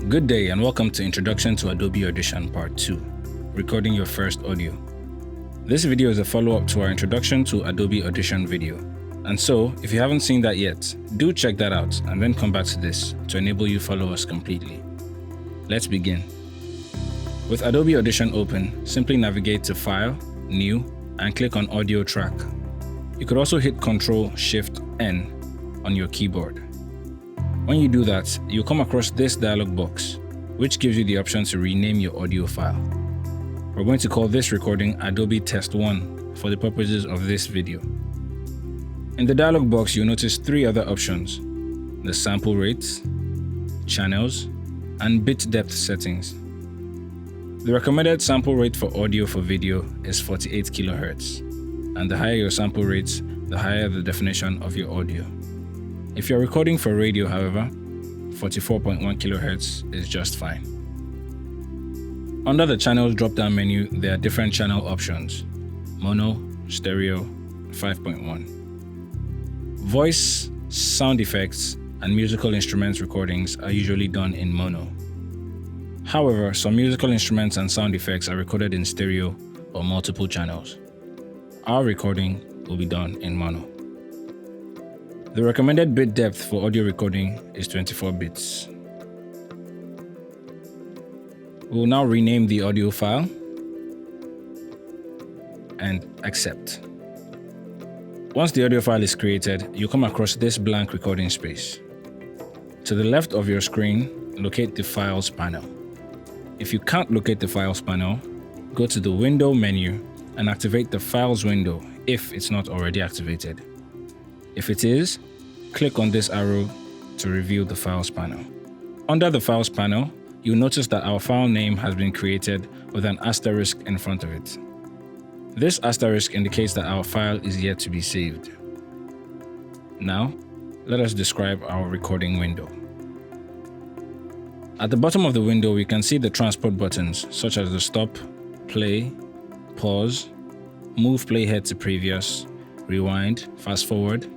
Good day and welcome to Introduction to Adobe Audition Part 2, Recording Your First Audio. This video is a follow-up to our Introduction to Adobe Audition video. And so, if you haven't seen that yet, do check that out and then come back to this to enable you follow us completely. Let's begin. With Adobe Audition open, simply navigate to File, New, and click on Audio Track. You could also hit Ctrl-Shift-N on your keyboard. When you do that, you'll come across this dialog box, which gives you the option to rename your audio file. We're going to call this recording Adobe Test 1 for the purposes of this video. In the dialog box, you'll notice three other options: the sample rates, channels, and bit depth settings. The recommended sample rate for audio for video is 48 kHz, and the higher your sample rates, the higher the definition of your audio. If you're recording for radio, however, 44.1 kHz is just fine. Under the Channels drop-down menu, there are different channel options: mono, stereo, 5.1. Voice, sound effects, and musical instruments recordings are usually done in mono. However, some musical instruments and sound effects are recorded in stereo or multiple channels. Our recording will be done in mono. The recommended bit depth for audio recording is 24 bits. We will now rename the audio file and accept. Once the audio file is created, you'll come across this blank recording space. To the left of your screen, locate the Files panel. If you can't locate the Files panel, go to the Window menu and activate the Files window if it's not already activated. If it is, click on this arrow to reveal the Files panel. Under the Files panel, you'll notice that our file name has been created with an asterisk in front of it. This asterisk indicates that our file is yet to be saved. Now, let us describe our recording window. At the bottom of the window, we can see the transport buttons such as the stop, play, pause, move playhead to previous, rewind, fast forward,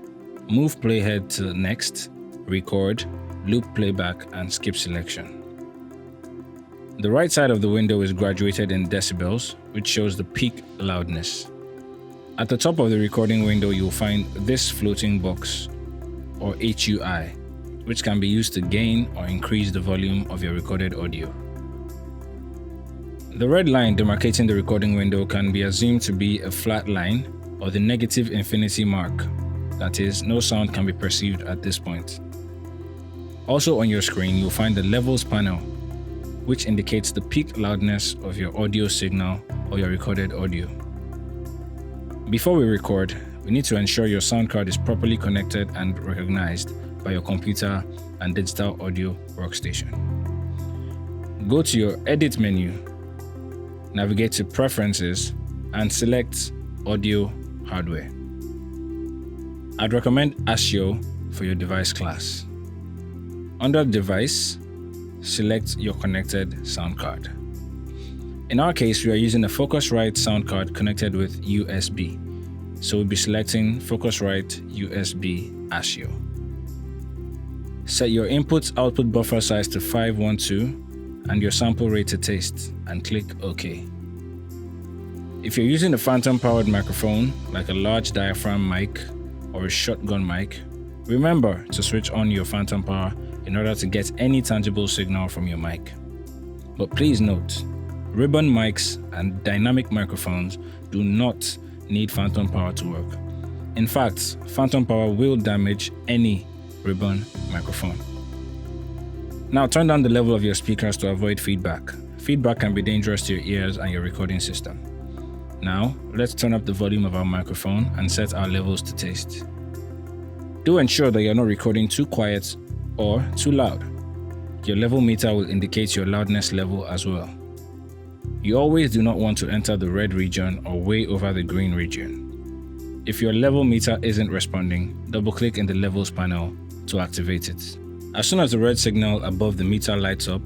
move playhead to next, record, loop playback, and skip selection. The right side of the window is graduated in decibels, which shows the peak loudness. At the top of the recording window, you'll find this floating box, or HUI, which can be used to gain or increase the volume of your recorded audio. The red line demarcating the recording window can be assumed to be a flat line or the negative infinity mark. That is, no sound can be perceived at this point. Also on your screen, you'll find the Levels panel, which indicates the peak loudness of your audio signal or your recorded audio. Before we record, we need to ensure your sound card is properly connected and recognized by your computer and digital audio workstation. Go to your Edit menu, navigate to Preferences, and select Audio Hardware. I'd recommend ASIO for your device class. Under Device, select your connected sound card. In our case, we are using a Focusrite sound card connected with USB, so we'll be selecting Focusrite USB ASIO. Set your input-output buffer size to 512 and your sample rate to taste, and click OK. If you're using a phantom-powered microphone, like a large diaphragm mic or a shotgun mic, remember to switch on your phantom power in order to get any tangible signal from your mic. But please note, ribbon mics and dynamic microphones do not need phantom power to work. In fact, phantom power will damage any ribbon microphone. Now turn down the level of your speakers to avoid feedback. Feedback can be dangerous to your ears and your recording system. Now, let's turn up the volume of our microphone and set our levels to taste. Do ensure that you're not recording too quiet or too loud. Your level meter will indicate your loudness level as well. You always do not want to enter the red region or way over the green region. If your level meter isn't responding, double-click in the Levels panel to activate it. As soon as the red signal above the meter lights up,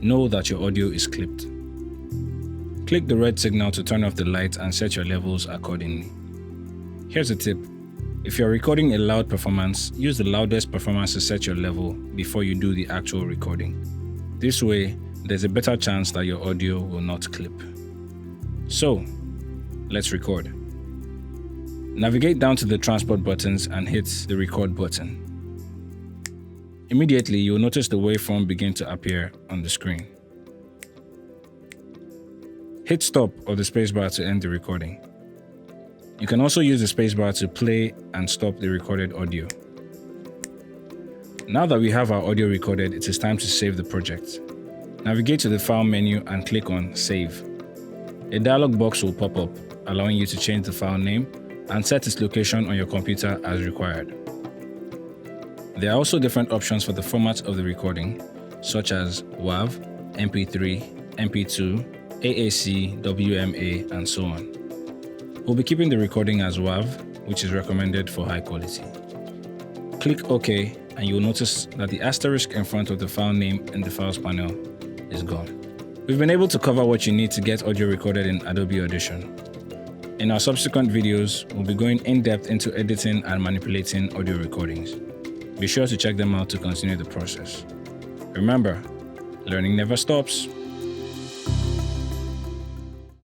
know that your audio is clipped. Click the red signal to turn off the light and set your levels accordingly. Here's a tip. If you're recording a loud performance, use the loudest performance to set your level before you do the actual recording. This way, there's a better chance that your audio will not clip. So, let's record. Navigate down to the transport buttons and hit the record button. Immediately, you'll notice the waveform begin to appear on the screen. Hit stop or the spacebar to end the recording. You can also use the spacebar to play and stop the recorded audio. Now that we have our audio recorded, it is time to save the project. Navigate to the File menu and click on Save. A dialog box will pop up, allowing you to change the file name and set its location on your computer as required. There are also different options for the format of the recording, such as WAV, MP3, MP2, AAC, WMA, and so on. We'll be keeping the recording as WAV, which is recommended for high quality. Click OK, and you'll notice that the asterisk in front of the file name in the Files panel is gone. We've been able to cover what you need to get audio recorded in Adobe Audition. In our subsequent videos, we'll be going in-depth into editing and manipulating audio recordings. Be sure to check them out to continue the process. Remember, learning never stops.